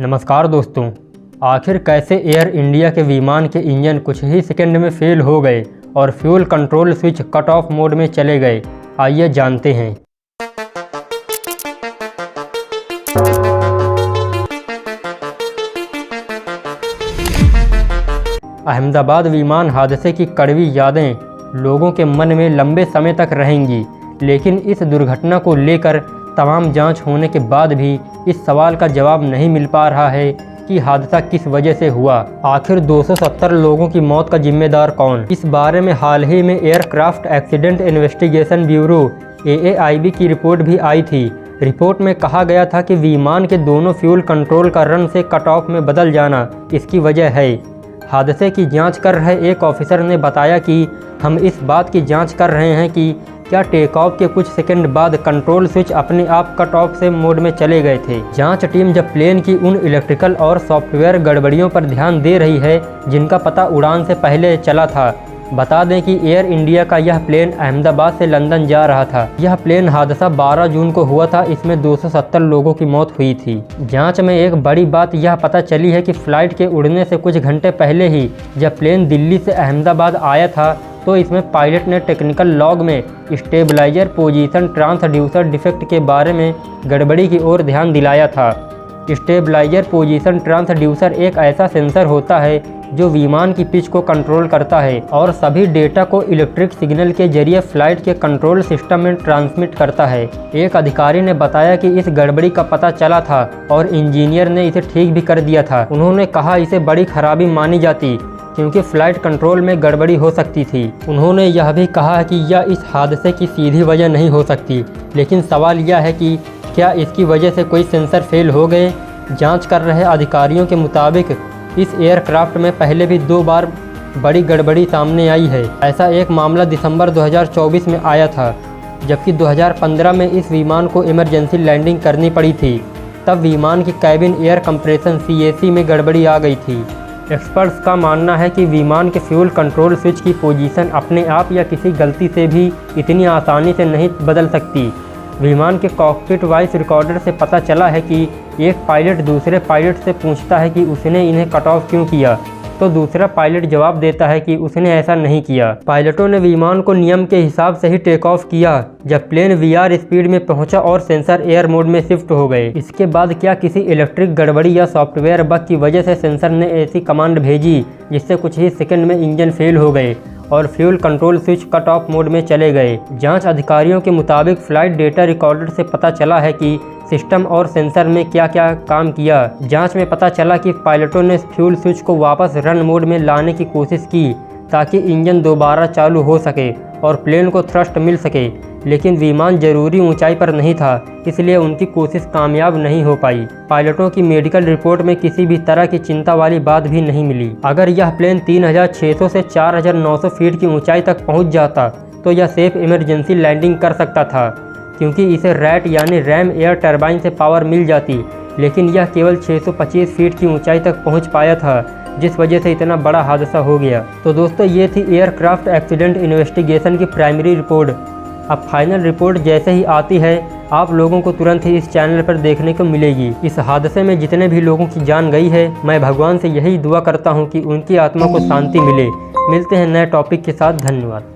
नमस्कार दोस्तों। आखिर कैसे एयर इंडिया के विमान के इंजन कुछ ही सेकंड में फेल हो गए और fuel control switch cut off mode में चले गए, आइए जानते हैं। अहमदाबाद विमान हादसे की कड़वी यादें लोगों के मन में लंबे समय तक रहेंगी, लेकिन इस दुर्घटना को लेकर तमाम जांच होने के बाद भी इस सवाल का जवाब नहीं मिल पा रहा है कि हादसा किस वजह से हुआ। आखिर 270 लोगों की मौत का जिम्मेदार कौन? इस बारे में हाल ही में aircraft accident investigation bureau AAIB की रिपोर्ट भी आई थी। रिपोर्ट में कहा गया था कि विमान के दोनों फ्यूल कंट्रोल का रन से कट ऑफ में बदल जाना इसकी वजह है। हादसे की जांच कर रहे एक ऑफिसर ने बताया कि हम इस बात की जांच कर रहे हैं कि क्या टेक ऑफ के कुछ सेकंड बाद कंट्रोल स्विच अपने आप कट ऑफ से मोड में चले गए थे। जांच टीम जब प्लेन की उन इलेक्ट्रिकल और सॉफ्टवेयर गड़बड़ियों पर ध्यान दे रही है जिनका पता उड़ान से पहले चला था। बता दें कि एयर इंडिया का यह प्लेन अहमदाबाद से लंदन जा रहा था। यह प्लेन हादसा 12 जून को हुआ था। इसमें 270 लोगों की मौत हुई थी। जांच में एक बड़ी बात यह पता चली है कि फ्लाइट के उड़ने से कुछ घंटे पहले ही जब प्लेन दिल्ली से अहमदाबाद आया था तो इसमें पायलट ने टेक्निकल लॉग में स्टेबलाइजर पोजीशन ट्रांसड्यूसर डिफेक्ट के बारे में गड़बड़ी की ओर ध्यान दिलाया था। स्टेबलाइजर पोजीशन ट्रांसड्यूसर एक ऐसा सेंसर होता है जो विमान की पिच को कंट्रोल करता है और सभी डेटा को इलेक्ट्रिक सिग्नल के जरिए फ्लाइट के कंट्रोल सिस्टम में ट्रांसमिट करता है। एक अधिकारी ने बताया कि इस गड़बड़ी का पता चला था और इंजीनियर ने इसे ठीक भी कर दिया था। उन्होंने कहा इसे बड़ी खराबी मानी जाती क्योंकि फ्लाइट कंट्रोल में गड़बड़ी हो सकती थी। उन्होंने यह भी कहा कि यह इस हादसे की सीधी वजह नहीं हो सकती, लेकिन सवाल यह है कि क्या इसकी वजह से कोई सेंसर फेल हो गए। जांच कर रहे अधिकारियों के मुताबिक इस एयरक्राफ्ट में पहले भी 2 बार बड़ी गड़बड़ी सामने आई है। ऐसा एक मामला दिसंबर 2024 में आया था, जबकि 2015 में इस विमान को इमरजेंसी लैंडिंग करनी पड़ी थी। तब विमान की कैबिन एयर कंप्रेशन CAC में गड़बड़ी आ गई थी। एक्सपर्ट्स का मानना है कि विमान के फ्यूल कंट्रोल स्विच की पोजीशन अपने आप या किसी गलती से भी इतनी आसानी से नहीं बदल सकती। विमान के कॉकपिट वॉइस रिकॉर्डर से पता चला है कि एक पायलट दूसरे पायलट से पूछता है कि उसने इन्हें कट ऑफ क्यों किया, तो दूसरा पायलट जवाब देता है कि उसने ऐसा नहीं किया। पायलटों ने विमान को नियम के हिसाब से ही टेक ऑफ किया जब प्लेन VR स्पीड में पहुंचा और सेंसर एयर मोड में शिफ्ट हो गए। इसके बाद क्या किसी इलेक्ट्रिक गड़बड़ी या सॉफ्टवेयर बग की वजह से सेंसर ने ऐसी कमांड भेजी जिससे कुछ ही सेकंड में इंजन फेल हो गए और fuel control switch cut off mode में चले गए। जांच अधिकारियों के मुताबिक फ्लाइट डेटा रिकॉर्डर से पता चला है कि सिस्टम और सेंसर में क्या क्या काम किया। जांच में पता चला कि पायलटों ने फ्यूल स्विच को वापस रन मोड में लाने की कोशिश की ताकि इंजन दोबारा चालू हो सके और प्लेन को थ्रस्ट मिल सके, लेकिन विमान जरूरी ऊंचाई पर नहीं था, इसलिए उनकी कोशिश कामयाब नहीं हो पाई। पायलटों की मेडिकल रिपोर्ट में किसी भी तरह की चिंता वाली बात भी नहीं मिली। अगर यह प्लेन 3600 से 4900 फीट की ऊंचाई तक पहुंच जाता तो यह सेफ इमरजेंसी लैंडिंग कर सकता था, क्योंकि इसे रैट यानी रैम एयर टरबाइन से पावर मिल जाती, लेकिन यह केवल 625 फीट की ऊंचाई तक पहुँच पाया था, जिस वजह से इतना बड़ा हादसा हो गया। तो दोस्तों, ये थी एयरक्राफ्ट एक्सीडेंट इन्वेस्टिगेशन की प्राइमरी रिपोर्ट। अब फाइनल रिपोर्ट जैसे ही आती है आप लोगों को तुरंत ही इस चैनल पर देखने को मिलेगी। इस हादसे में जितने भी लोगों की जान गई है, मैं भगवान से यही दुआ करता हूँ कि उनकी आत्मा को शांति मिले। मिलते हैं नए टॉपिक के साथ। धन्यवाद।